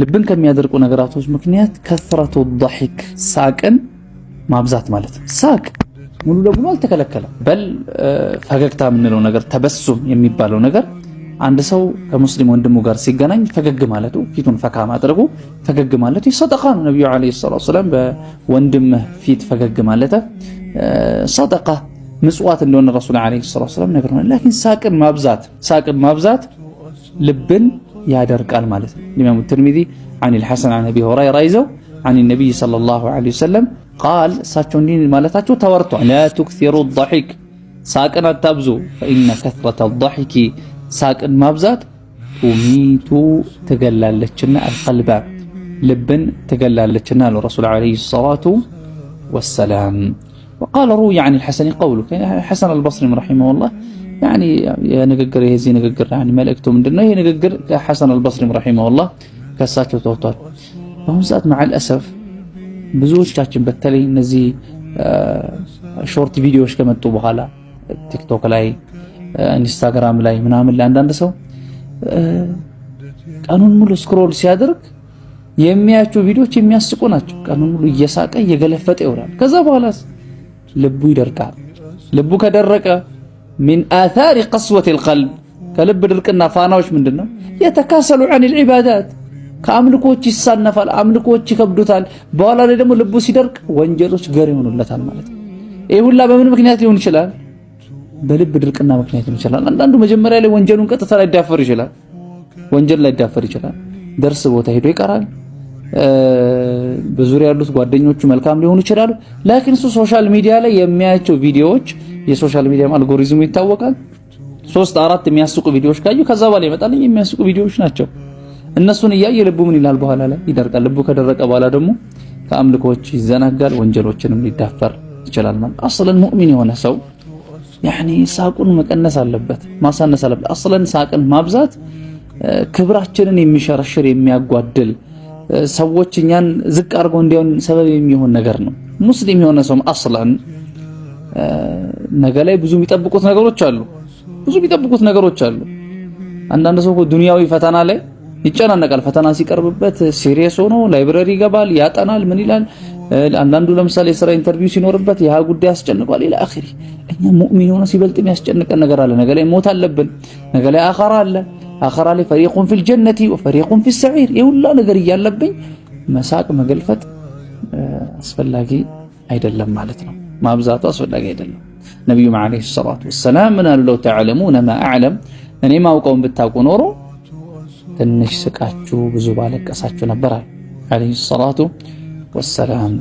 ልብን ከሚያደርቁ ነገራቶች ምክንያት ከثرة الضحك ሳቅን ማብዛት ማለት ነው። ሳቅ ሙሉ ለሙሉ አልተከለከለም። በል ፈገግታ የምንለው ነገር ተበሱም የሚባለው ነገር አንድ ሰው ከሙስሊም ወንድሙ ጋር ሲገናኝ ፈገግ ማለቱ ፊቱን ፈካ ማድረጉ ፈገግ ማለቱ ሰደቃ ነው። ነብዩ አለይሂ ሰላቱ ወሰለም በወንድምህ ፊት ፈገግ ማለት ሰደቃ ምጽዋት እንደሆነ ረሱል አለይሂ ሰላቱ ወሰለም ነግረውናል። ላኪን ሳቅን ማብዛት ልብን ያደርቃል ማለት ነው። ኢማሙ ትርሚዚ عن الحسن عن ابي هريره ይዘው عن النبي صلى الله عليه وسلم قال እሳቸው እንዲህ ማለታቸው ተወርቷል። لا تكثروا الضحك ሳቅን አታብዙ فإن كثرة الضحك ሳቅን ማብዛት ቱሚቱ ትገላለችና القلب ልብን ትገላለችና አሉ ረሱል አለይሂ ሰላቱ ወሰላም። وقال روي عن الحسن قوله حسن البصري رحمه الله يعني ንግግር የዚህ ንግግር يعني መልእክቱ ምንድነው? ይሄ ንግግር ከሐሰን አልበስሪ رحمه الله ከሳቸው ተወጥቷል። በአሁኑ ሰዓት مع الاسف ብዙዎቻችን በተለይ እነዚህ ሾርት ቪዲዮዎች ከመጡ በኋላ ቲክቶክ ላይ ኢንስታግራም ላይ ምናምን ለአንዳንድ ሰው ቀኑን ሙሉ ስክሮል ሲያደርግ የሚያያቸው ቪዲዮዎች የሚያስቁ ናቸው። ቀኑን ሙሉ እየሳቀ እየገለፈጠ ይውላል። ከዛ በኋላ ልቡ ይደርቃል። ልቡ ከደረቀ من آثار قسوة القلب ከልብ ድርቅና ፋናዎች ምንድነው? የተካሰሉ عن العبادات ከአምልኮች ይሳነፋል፣ አምልኮች ይከብዱታል። በኋላ ላይ ደግሞ ልቡ ሲደርቅ ወንጀሎች ገር ይሆኑለታል ማለት ነው። ይሄ ሁላ በምን ምክንያት ሊሆን ይችላል? በልብ ድርቅና ምክንያት ሊሆን ይችላል። አንዳንዱ መጀመሪያ ላይ ወንጀሉን ቀጥታ ላይ ዳፈር ይችላል፣ ወንጀል ላይ ዳፈር ይችላል። ደርስ ቦታ ሄዶ ይቀራል። በዙሪያ ያሉት ጓደኞቹ መልካም ሊሆኑ ይችላሉ። ላኪን እሱ ሶሻል ሚዲያ ላይ የሚያያቸው ቪዲዮዎች የሶሻል ሚዲያ አልጎሪዝሙ ይታወቃል። 3-4 የሚያስቁ ቪዲዮዎች ካዩ ከዛ በኋላ ይመጣል የሚያስቁ ቪዲዮዎች ናቸው። እነሱን እያየ ልቡ ምን ይላል? በኋላ ላይ ይደርቃል። ልቡ ከደረቀ በኋላ ደግሞ ከአምልኮች ይዘናጋል፣ ወንጀሎችንም ሊዳፈር ይችላል ማለት አስለን ሙእሚን የሆነ ሰው ያኒ ሳቁን መቀነስ አለበት፣ ማሳነስ አለበት። አስለን ሳቅን ማብዛት ክብራችንን የሚሸረሽር የሚያጓድል ሰዎች እኛን ዝቅ አድርገው እንዲሆን ሰበብ የሚሆን ነገር ነው። ሙስሊም የሆነ ሰው አስለን ነገ ላይ ብዙ የሚጠብቁት ነገሮች አሉ። አንዳንድ ሰው ዱንያዊ ፈተና ላይ ይጨናነቃል። ፈተና ሲቀርብበት ሲሪየስ ሆኖ ላይብረሪ ይገባል፣ ያጠናል፣ ምን ይላል። አንዳንዱ ለምሳሌ የሥራ ኢንተርቪው ሲኖርበት ያ ጉዳይ ያስጨንቋል ኢላ አኺሪ። እኛ ሙእሚን ሆነ ሲበልጥ የሚያስጨንቀን ነገር አለ። ነገ ላይ ሞት አለብን፣ ነገ ላይ አኺራ አለ። አኺራ ላይ ፈሪቁን ፊል ጀነቲ ወፈሪቁን ፊስ ሰዒር። የሁላ ነገር እያለብኝ መሳቅ መገልፈጥ አስፈላጊ አይደለም ማለት ነው። ማብዛቱ አስፈላጊ አይደለም። ነብዩ አለይሂ ሰላቱ ወሰላም ምን አሉ? ለው ተዕለሙነ ማ አዕለም፣ እኔ ማውቀውን ብታውቁ ኖሮ ትንሽ ስቃችሁ ብዙ ባለቀሳችሁ ነበር አለይሂ ሰላቱ ወሰላም።